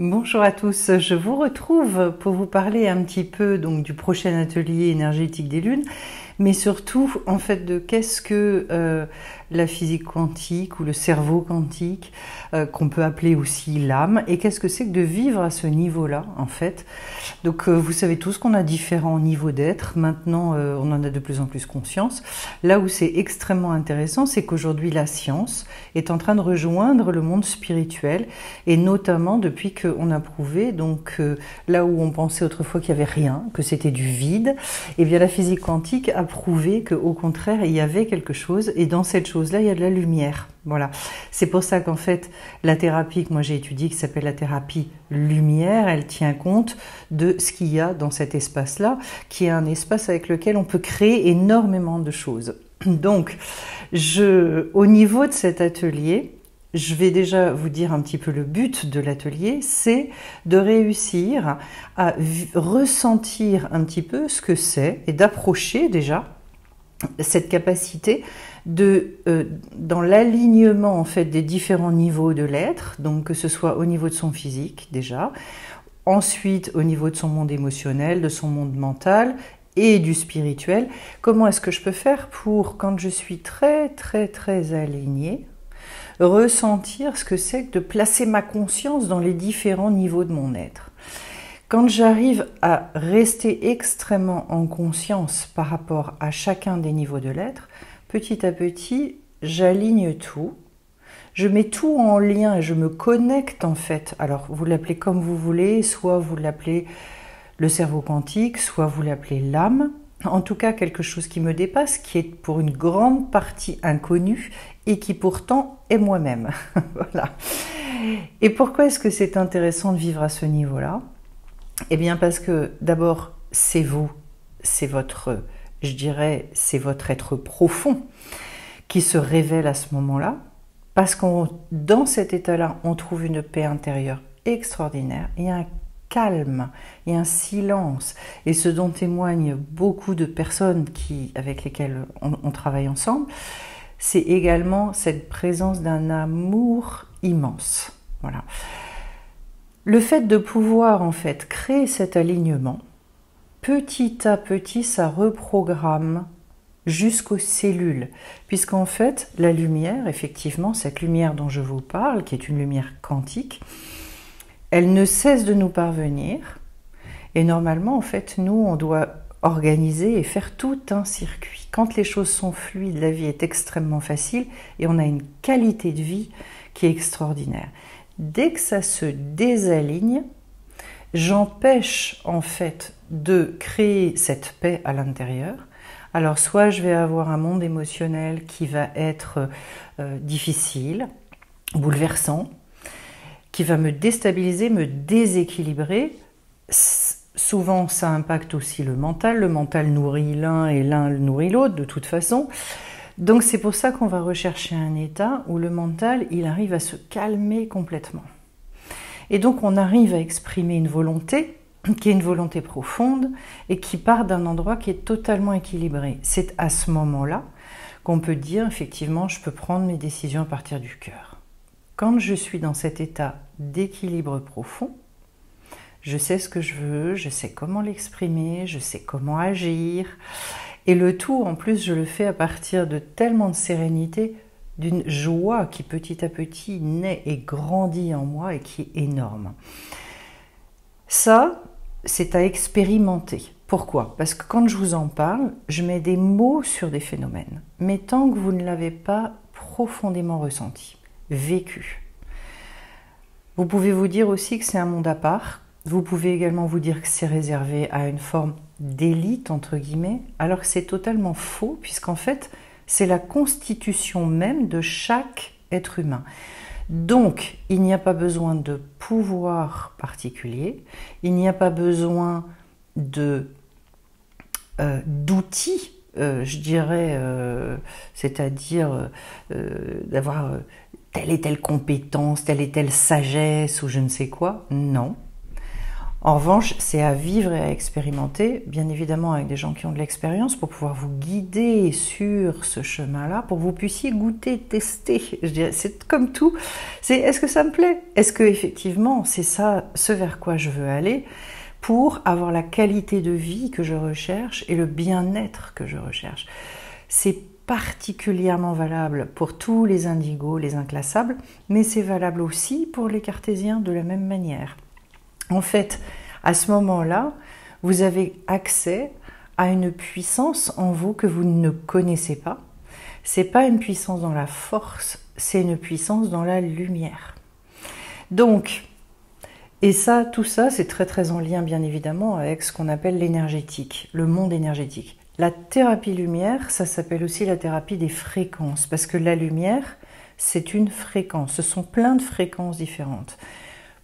Bonjour à tous, je vous retrouve pour vous parler un petit peu donc du prochain atelier énergétique des lunes, mais surtout en fait de qu'est-ce que la physique quantique ou le cerveau quantique, qu'on peut appeler aussi l'âme, et qu'est-ce que c'est que de vivre à ce niveau-là en fait. Donc vous savez tous qu'on a différents niveaux d'être, maintenant on en a de plus en plus conscience. Là où c'est extrêmement intéressant, c'est qu'aujourd'hui la science est en train de rejoindre le monde spirituel, et notamment depuis qu'on a prouvé, donc là où on pensait autrefois qu'il n'y avait rien, que c'était du vide, et bien la physique quantique a prouvé qu'au contraire il y avait quelque chose, et dans cette chose-là il y a de la lumière. Voilà, c'est pour ça qu'en fait la thérapie que moi j'ai étudiée, qui s'appelle la thérapie lumière, elle tient compte de ce qu'il y a dans cet espace-là, qui est un espace avec lequel on peut créer énormément de choses. Donc, au niveau de cet atelier, je vais déjà vous dire un petit peu le but de l'atelier, c'est de réussir à ressentir un petit peu ce que c'est et d'approcher déjà cette capacité dans l'alignement en fait des différents niveaux de l'être, donc que ce soit au niveau de son physique déjà, ensuite au niveau de son monde émotionnel, de son monde mental et du spirituel. Comment est-ce que je peux faire pour, quand je suis très alignée, ressentir ce que c'est que de placer ma conscience dans les différents niveaux de mon être. Quand j'arrive à rester extrêmement en conscience par rapport à chacun des niveaux de l'être, petit à petit, j'aligne tout, je mets tout en lien et je me connecte en fait. Alors, vous l'appelez comme vous voulez, soit vous l'appelez le cerveau quantique, soit vous l'appelez l'âme. En tout cas, quelque chose qui me dépasse, qui est pour une grande partie inconnue et qui pourtant est moi-même. Voilà. Et pourquoi est-ce que c'est intéressant de vivre à ce niveau-là ? Eh bien parce que d'abord, c'est vous, c'est votre, je dirais, c'est votre être profond qui se révèle à ce moment-là, parce que dans cet état-là, on trouve une paix intérieure extraordinaire, il y a un calme, il y a un silence, et ce dont témoignent beaucoup de personnes avec lesquelles on travaille ensemble, c'est également cette présence d'un amour immense. Voilà. Le fait de pouvoir en fait créer cet alignement, petit à petit, ça reprogramme jusqu'aux cellules, puisqu'en fait, la lumière, effectivement, cette lumière dont je vous parle, qui est une lumière quantique, elle ne cesse de nous parvenir, et normalement, en fait, nous, on doit organiser et faire tout un circuit. Quand les choses sont fluides, la vie est extrêmement facile, et on a une qualité de vie qui est extraordinaire. Dès que ça se désaligne, j'empêche en fait de créer cette paix à l'intérieur. Alors soit je vais avoir un monde émotionnel qui va être difficile, bouleversant, qui va me déstabiliser, me déséquilibrer. Souvent ça impacte aussi le mental nourrit l'un et l'un nourrit l'autre de toute façon. Donc c'est pour ça qu'on va rechercher un état où le mental, il arrive à se calmer complètement. Et donc on arrive à exprimer une volonté, qui est une volonté profonde, et qui part d'un endroit qui est totalement équilibré. C'est à ce moment-là qu'on peut dire, effectivement, je peux prendre mes décisions à partir du cœur. Quand je suis dans cet état d'équilibre profond, je sais ce que je veux, je sais comment l'exprimer, je sais comment agir. Et le tout, en plus, je le fais à partir de tellement de sérénité, d'une joie qui petit à petit naît et grandit en moi et qui est énorme. Ça, c'est à expérimenter. Pourquoi ? Parce que quand je vous en parle, je mets des mots sur des phénomènes. Mais tant que vous ne l'avez pas profondément ressenti, vécu. Vous pouvez vous dire aussi que c'est un monde à part. Vous pouvez également vous dire que c'est réservé à une forme d'élite, entre guillemets, alors que c'est totalement faux, puisqu'en fait, c'est la constitution même de chaque être humain. Donc, il n'y a pas besoin de pouvoir particulier, il n'y a pas besoin d'outils, je dirais, c'est-à-dire d'avoir telle et telle compétence, telle et telle sagesse ou je ne sais quoi, non. En revanche, c'est à vivre et à expérimenter, bien évidemment avec des gens qui ont de l'expérience, pour pouvoir vous guider sur ce chemin-là, pour que vous puissiez goûter, tester. Je dirais, c'est comme tout. C'est est-ce que ça me plaît? Est-ce que effectivement c'est ça, ce vers quoi je veux aller, pour avoir la qualité de vie que je recherche et le bien-être que je recherche. C'est particulièrement valable pour tous les indigos, les inclassables, mais c'est valable aussi pour les cartésiens de la même manière. En fait, à ce moment-là, vous avez accès à une puissance en vous que vous ne connaissez pas. C'est pas une puissance dans la force, c'est une puissance dans la lumière. Donc, et ça, tout ça, c'est très très en lien bien évidemment avec ce qu'on appelle l'énergétique, le monde énergétique. La thérapie lumière, ça s'appelle aussi la thérapie des fréquences, parce que la lumière, c'est une fréquence, ce sont plein de fréquences différentes.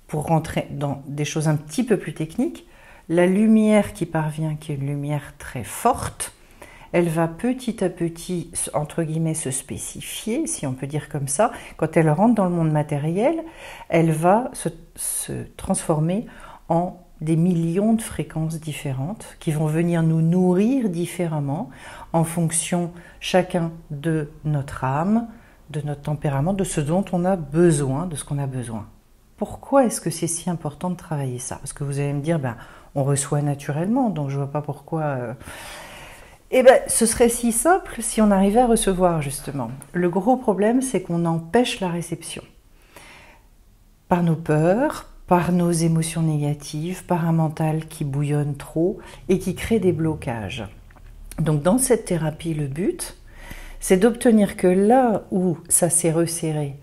Pour rentrer dans des choses un petit peu plus techniques, la lumière qui parvient, qui est une lumière très forte, elle va petit à petit, entre guillemets, se spécifier, si on peut dire comme ça. Quand elle rentre dans le monde matériel, elle va se transformer en des millions de fréquences différentes qui vont venir nous nourrir différemment en fonction chacun de notre âme, de notre tempérament, de ce dont on a besoin, de ce qu'on a besoin. Pourquoi est-ce que c'est si important de travailler ça? Parce que vous allez me dire, ben, on reçoit naturellement, donc je ne vois pas pourquoi... Eh bien, ce serait si simple si on arrivait à recevoir, justement. Le gros problème, c'est qu'on empêche la réception. Par nos peurs, par nos émotions négatives, par un mental qui bouillonne trop et qui crée des blocages. Donc, dans cette thérapie, le but, c'est d'obtenir que là où ça s'est resserré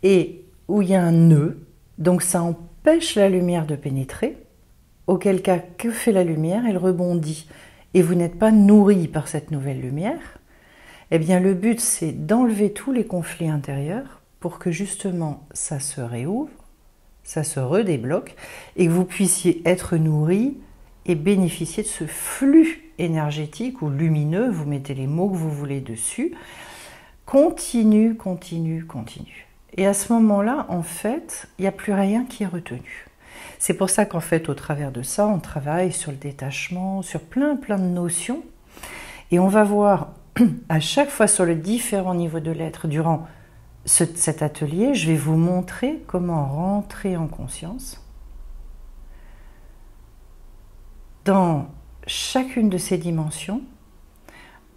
et où il y a un nœud, donc ça empêche la lumière de pénétrer, auquel cas, que fait la lumière? Elle rebondit. Et vous n'êtes pas nourri par cette nouvelle lumière, eh bien le but c'est d'enlever tous les conflits intérieurs pour que justement ça se réouvre, ça se redébloque et que vous puissiez être nourri et bénéficier de ce flux énergétique ou lumineux, vous mettez les mots que vous voulez dessus, continue, continue, continue. Et à ce moment-là, en fait, il n'y a plus rien qui est retenu. C'est pour ça qu'en fait, au travers de ça, on travaille sur le détachement, sur plein de notions. Et on va voir à chaque fois sur les différents niveaux de l'être, durant cet atelier, je vais vous montrer comment rentrer en conscience dans chacune de ces dimensions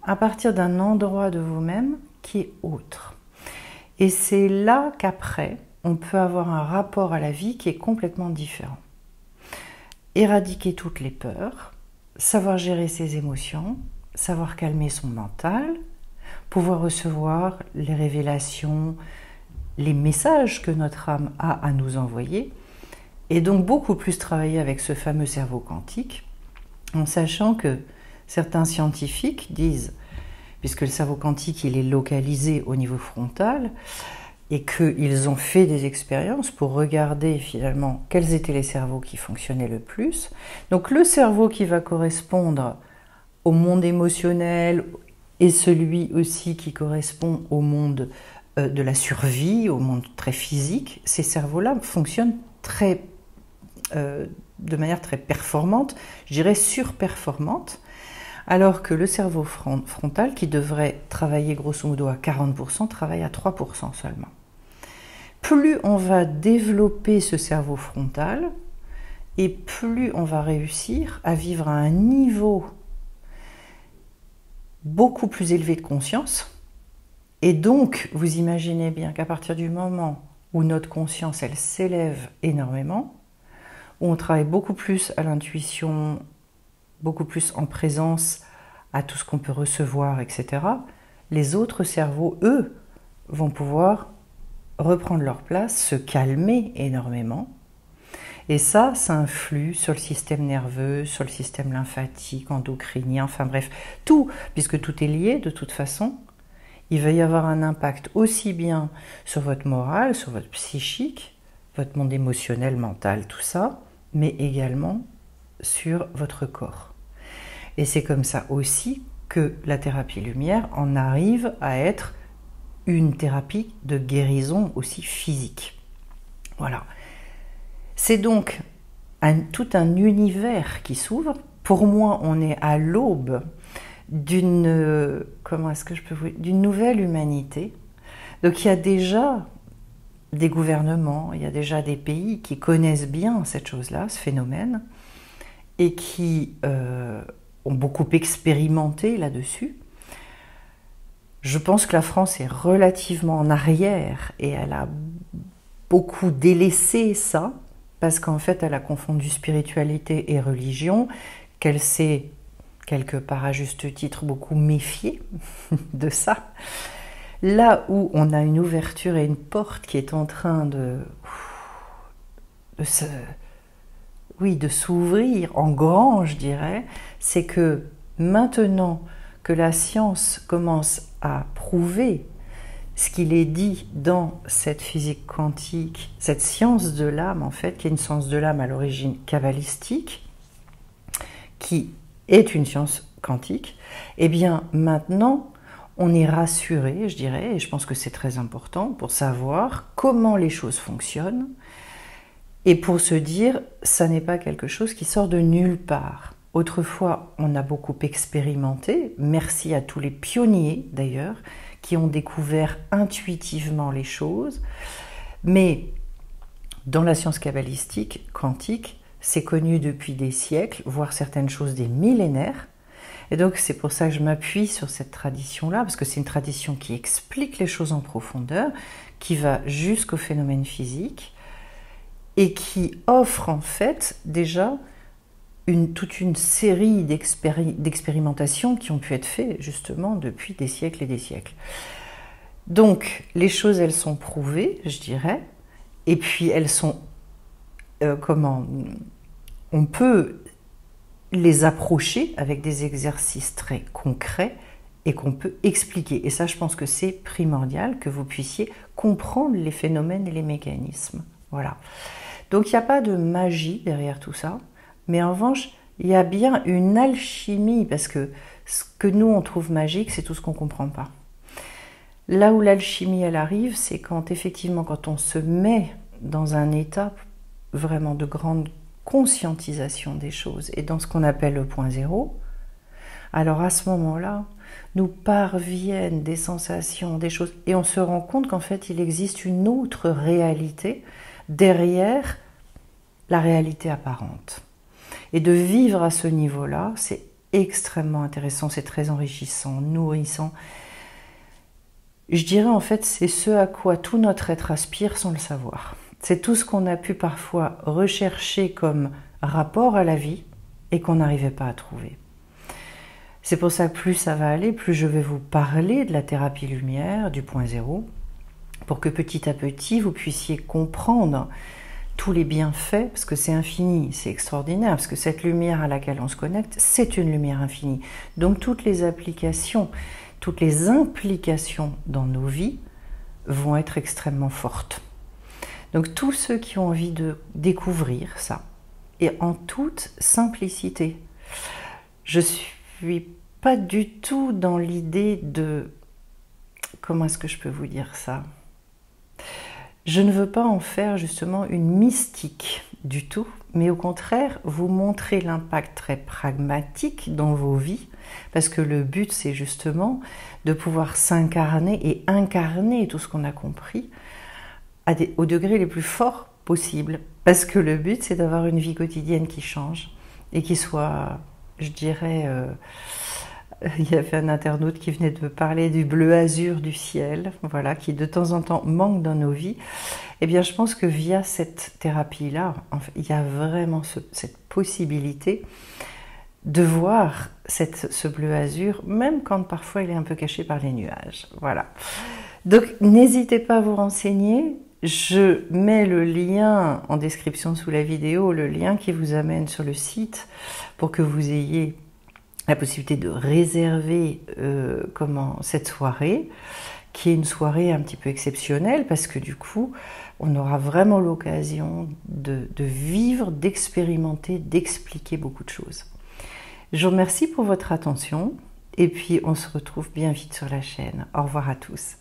à partir d'un endroit de vous-même qui est autre. Et c'est là qu'après, on peut avoir un rapport à la vie qui est complètement différent. Éradiquer toutes les peurs, savoir gérer ses émotions, savoir calmer son mental, pouvoir recevoir les révélations, les messages que notre âme a à nous envoyer, et donc beaucoup plus travailler avec ce fameux cerveau quantique, en sachant que certains scientifiques disent, puisque le cerveau quantique il est localisé au niveau frontal, et qu'ils ont fait des expériences pour regarder finalement quels étaient les cerveaux qui fonctionnaient le plus. Donc le cerveau qui va correspondre au monde émotionnel et celui aussi qui correspond au monde de la survie, au monde très physique, ces cerveaux-là fonctionnent de manière très performante, je dirais surperformante, alors que le cerveau frontal, qui devrait travailler grosso modo à 40%, travaille à 3% seulement. Plus on va développer ce cerveau frontal, et plus on va réussir à vivre à un niveau beaucoup plus élevé de conscience. Et donc, vous imaginez bien qu'à partir du moment où notre conscience, elle s'élève énormément, où on travaille beaucoup plus à l'intuition, beaucoup plus en présence à tout ce qu'on peut recevoir, etc., les autres cerveaux, eux, vont pouvoir reprendre leur place, se calmer énormément. Et ça influe sur le système nerveux, sur le système lymphatique, endocrinien, enfin bref, tout, puisque tout est lié de toute façon. Il va y avoir un impact aussi bien sur votre morale, sur votre psychique, votre monde émotionnel, mental, tout ça, mais également sur votre corps. Et c'est comme ça aussi que la thérapie lumière en arrive à être une thérapie de guérison aussi physique. Voilà. C'est donc tout un univers qui s'ouvre. Pour moi, on est à l'aube d'une d'une nouvelle humanité. Donc il y a déjà des gouvernements, il y a déjà des pays qui connaissent bien cette chose-là, ce phénomène, et qui ont beaucoup expérimenté là-dessus. Je pense que la France est relativement en arrière et elle a beaucoup délaissé ça, parce qu'en fait elle a confondu spiritualité et religion, qu'elle s'est quelque part à juste titre beaucoup méfiée de ça. Là où on a une ouverture et une porte qui est en train de s'ouvrir en grand, je dirais, c'est que maintenant que la science commence à prouver ce qu'il est dit dans cette physique quantique, cette science de l'âme en fait, qui est une science de l'âme à l'origine kabbalistique, qui est une science quantique, eh bien maintenant on est rassuré, je dirais, et je pense que c'est très important pour savoir comment les choses fonctionnent et pour se dire, ça n'est pas quelque chose qui sort de nulle part. Autrefois, on a beaucoup expérimenté, merci à tous les pionniers d'ailleurs, qui ont découvert intuitivement les choses, mais dans la science kabbalistique, quantique, c'est connu depuis des siècles, voire certaines choses des millénaires. Et donc c'est pour ça que je m'appuie sur cette tradition-là, parce que c'est une tradition qui explique les choses en profondeur, qui va jusqu'au phénomène physique, et qui offre en fait déjà toute une série d'expérimentations qui ont pu être faites justement depuis des siècles et des siècles. Donc les choses, elles sont prouvées, je dirais, et puis elles sont... on peut les approcher avec des exercices très concrets et qu'on peut expliquer. Et ça, je pense que c'est primordial que vous puissiez comprendre les phénomènes et les mécanismes. Voilà. Donc il n'y a pas de magie derrière tout ça, mais en revanche, il y a bien une alchimie, parce que ce que nous, on trouve magique, c'est tout ce qu'on ne comprend pas. Là où l'alchimie, elle arrive, c'est quand effectivement, quand on se met dans un état vraiment de grande conscientisation des choses et dans ce qu'on appelle le point zéro, alors à ce moment-là, nous parviennent des sensations, des choses, et on se rend compte qu'en fait, il existe une autre réalité derrière la réalité apparente. Et de vivre à ce niveau-là, c'est extrêmement intéressant, c'est très enrichissant, nourrissant. Je dirais en fait, c'est ce à quoi tout notre être aspire sans le savoir. C'est tout ce qu'on a pu parfois rechercher comme rapport à la vie et qu'on n'arrivait pas à trouver. C'est pour ça que plus ça va aller, plus je vais vous parler de la thérapie lumière, du point zéro, pour que petit à petit vous puissiez comprendre tous les bienfaits, parce que c'est infini, c'est extraordinaire, parce que cette lumière à laquelle on se connecte, c'est une lumière infinie. Donc toutes les applications, toutes les implications dans nos vies vont être extrêmement fortes. Donc tous ceux qui ont envie de découvrir ça, et en toute simplicité, je suis pas du tout dans l'idée de... Comment est-ce que je peux vous dire ça ? Je ne veux pas en faire justement une mystique du tout, mais au contraire, vous montrer l'impact très pragmatique dans vos vies, parce que le but, c'est justement de pouvoir s'incarner et incarner tout ce qu'on a compris au degré les plus forts possible, parce que le but, c'est d'avoir une vie quotidienne qui change et qui soit, je dirais... il y avait un internaute qui venait de me parler du bleu azur du ciel, voilà, qui de temps en temps manque dans nos vies. Eh bien, je pense que via cette thérapie-là, en fait, il y a vraiment cette possibilité de voir ce bleu azur, même quand parfois il est un peu caché par les nuages. Voilà. Donc, n'hésitez pas à vous renseigner. Je mets le lien en description sous la vidéo, le lien qui vous amène sur le site pour que vous ayez la possibilité de réserver cette soirée, qui est une soirée un petit peu exceptionnelle, parce que du coup, on aura vraiment l'occasion de vivre, d'expérimenter, d'expliquer beaucoup de choses. Je vous remercie pour votre attention, et puis on se retrouve bien vite sur la chaîne. Au revoir à tous.